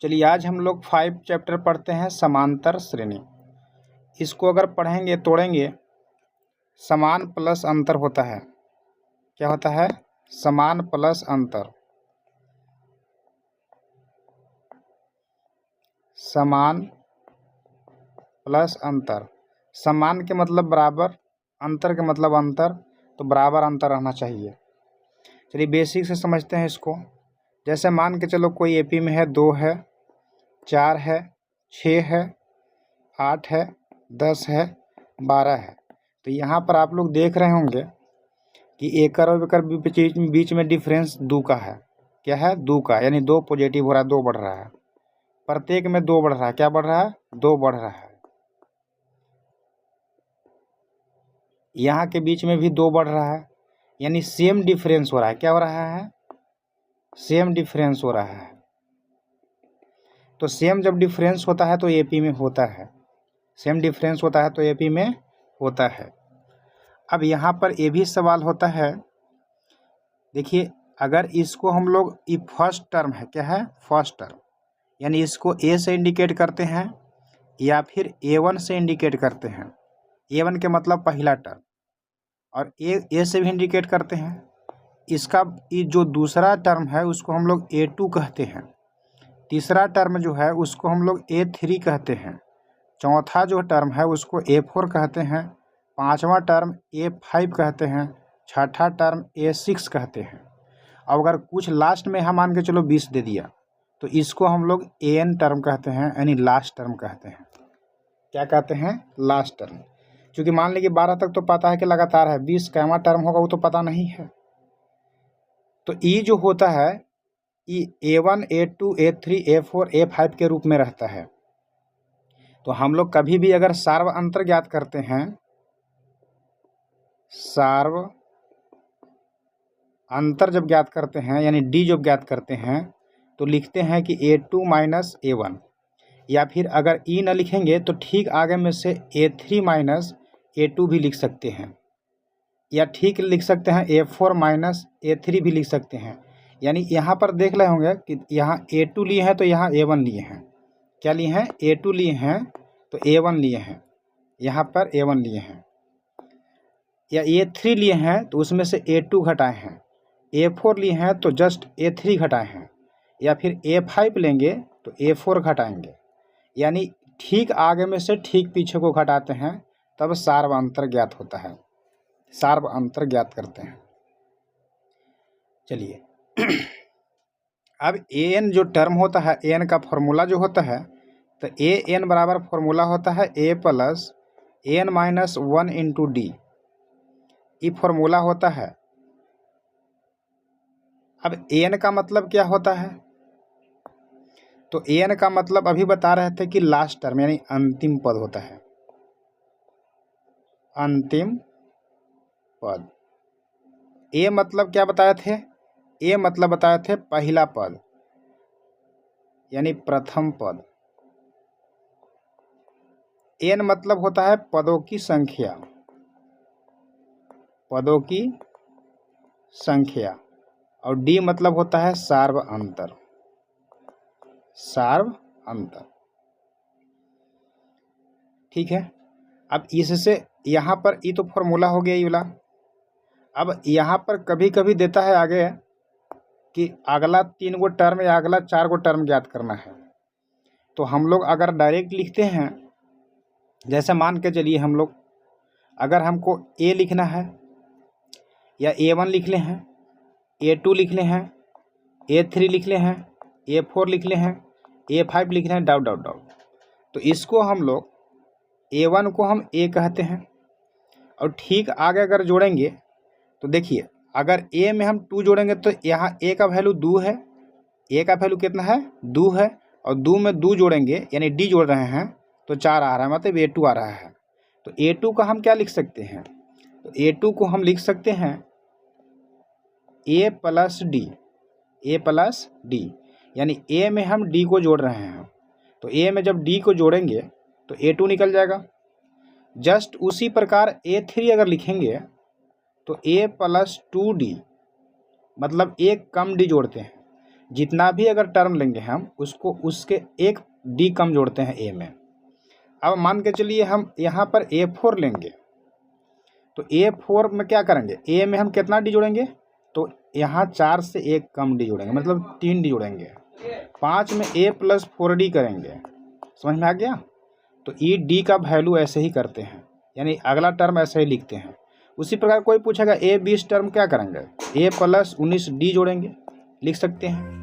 चलिए आज हम लोग 5 चैप्टर पढ़ते हैं समांतर श्रेणी। इसको अगर पढ़ेंगे तोड़ेंगे, समान प्लस अंतर होता है। क्या होता है? समान प्लस अंतर। समान प्लस अंतर। समान के मतलब बराबर, अंतर के मतलब अंतर, तो बराबर अंतर रहना चाहिए। चलिए बेसिक से समझते हैं इसको। जैसे मान के चलो कोई एपी में है 2 है, 4 है, 6 है, 8 है, 10 है, 12 है। तो यहाँ पर आप लोग देख रहे होंगे कि एकड़ और एकड़ बीच में डिफरेंस 2 का है। क्या है? 2 का, यानी 2 पॉजिटिव हो रहा है, 2 बढ़ रहा है। प्रत्येक में 2 बढ़ रहा है। क्या बढ़ रहा है? 2 बढ़ रहा है। यहाँ के बीच में भी 2 बढ़ रहा है, यानी सेम डिफरेंस हो रहा है। क्या हो रहा है? सेम डिफरेंस हो रहा है। तो सेम जब डिफरेंस होता है तो एपी में होता है। सेम डिफरेंस होता है तो एपी में होता है। अब यहाँ पर ये भी सवाल होता है, देखिए अगर इसको हम लोग, ये फर्स्ट टर्म है, क्या है? फर्स्ट टर्म, यानी इसको ए से इंडिकेट करते हैं या फिर A1 से इंडिकेट करते हैं। A1 के मतलब पहला टर्म, और ए से भी इंडिकेट करते हैं। इसका ये जो दूसरा टर्म है उसको हम लोग A2 कहते हैं। तीसरा टर्म जो है उसको हम लोग A3 कहते हैं। चौथा जो टर्म है उसको A4 कहते हैं। पांचवा टर्म A5 कहते हैं। छठा टर्म A6 कहते हैं। अब अगर कुछ लास्ट में हम मान के चलो 20 दे दिया तो इसको हम लोग AN टर्म कहते हैं, यानी लास्ट टर्म कहते हैं। क्या कहते हैं? Last term. क्योंकि मान लीजिए 12 तक तो पता है कि लगातार है, 20 कैमा टर्म होगा वो तो पता नहीं है। तो ये जो होता है ये A1, A2, A3, A4, A5 के रूप में रहता है। तो हम लोग कभी भी अगर सार्व अंतर ज्ञात करते हैं, सार्व अंतर जब ज्ञात करते हैं यानी डी जब ज्ञात करते हैं तो लिखते हैं कि A2 माइनस A1, या फिर अगर ई न लिखेंगे तो ठीक आगे में से A3 माइनस A2 भी लिख सकते हैं, या ठीक लिख सकते हैं A4 माइनस A3 भी लिख सकते हैं। यानी यहाँ पर देख रहे होंगे कि यहाँ A2 लिए हैं तो यहाँ A1 लिए हैं। क्या लिए हैं? A2 लिए हैं तो A1 लिए हैं, यहाँ पर A1 लिए हैं। या A3 लिए हैं तो उसमें से A2 घटाए हैं। A4 लिए हैं तो जस्ट A3 घटाए हैं, या फिर A5 लेंगे तो A4 घटाएंगे। यानी ठीक आगे में से ठीक पीछे को घटाते हैं तब सार्व अंतर ज्ञात होता है। सार्व अंतर ज्ञात करते हैं। चलिए अब AN जो टर्म होता है, AN का फॉर्मूला जो होता है, तो AN बराबर फॉर्मूला होता है A plus AN minus 1 into D. ये फॉर्मूला होता है। अब AN का मतलब क्या होता है? तो AN का मतलब अभी बता रहे थे कि लास्ट टर्म, यानी अंतिम पद होता है। अंतिम पद। A मतलब क्या बताए थे? A मतलब बताए थे पहला पद, यानी प्रथम पद। N मतलब होता है पदों की संख्या, पदों की संख्या। और D मतलब होता है सार्व अंतर, सार्व अंतर। ठीक है। अब इससे यहाँ पर ये तो फॉर्मूला हो गया ये वाला। अब यहाँ पर कभी कभी देता है आगे कि अगला 3 गो टर्म या अगला 4 गो टर्म ज्ञात करना है। तो हम लोग अगर डायरेक्ट लिखते हैं, जैसे मान के चलिए हम लोग अगर हमको A लिखना है या A1 लिख ले हैं, A2 लिख ले हैं, A3 लिख ले हैं, A4 लिख ले हैं, A5 लिख ले हैं, डॉट डॉट डॉट। तो इसको हम लोग A1 को हम A कहते हैं, और ठीक आगे अगर जोड़ेंगे तो देखिए अगर A में हम 2 जोड़ेंगे तो यहाँ A का वैल्यू 2 है। A का वैल्यू कितना है? 2 है। और 2 में 2 जोड़ेंगे यानी D जोड़ रहे हैं तो 4 आ रहा है, मतलब A2 आ रहा है। तो A2 का हम क्या लिख सकते हैं? तो A2 को हम लिख सकते हैं A plus D. A plus D, यानी A में हम D को जोड़ रहे हैं, तो A में जब D को जोड़ेंगे तो A2 निकल जाएगा। जस्ट उसी प्रकार A3 अगर लिखेंगे तो A प्लस 2D, मतलब एक कम D जोड़ते हैं। जितना भी अगर टर्म लेंगे हम उसको उसके एक डी कम जोड़ते हैं ए में। अब मान के चलिए हम यहाँ पर A4 लेंगे तो A4 में क्या करेंगे, ए में हम कितना डी जोड़ेंगे, तो यहाँ 4 से एक कम डी जोड़ेंगे, मतलब 3 डी जोड़ेंगे। 5 में A+4D करेंगे, समझ में आ गया। तो ई डी का वैल्यू ऐसे ही करते हैं, यानी अगला टर्म ऐसे ही लिखते हैं। उसी प्रकार कोई पूछेगा A20 टर्म क्या करेंगे, A+19D जोड़ेंगे, लिख सकते हैं।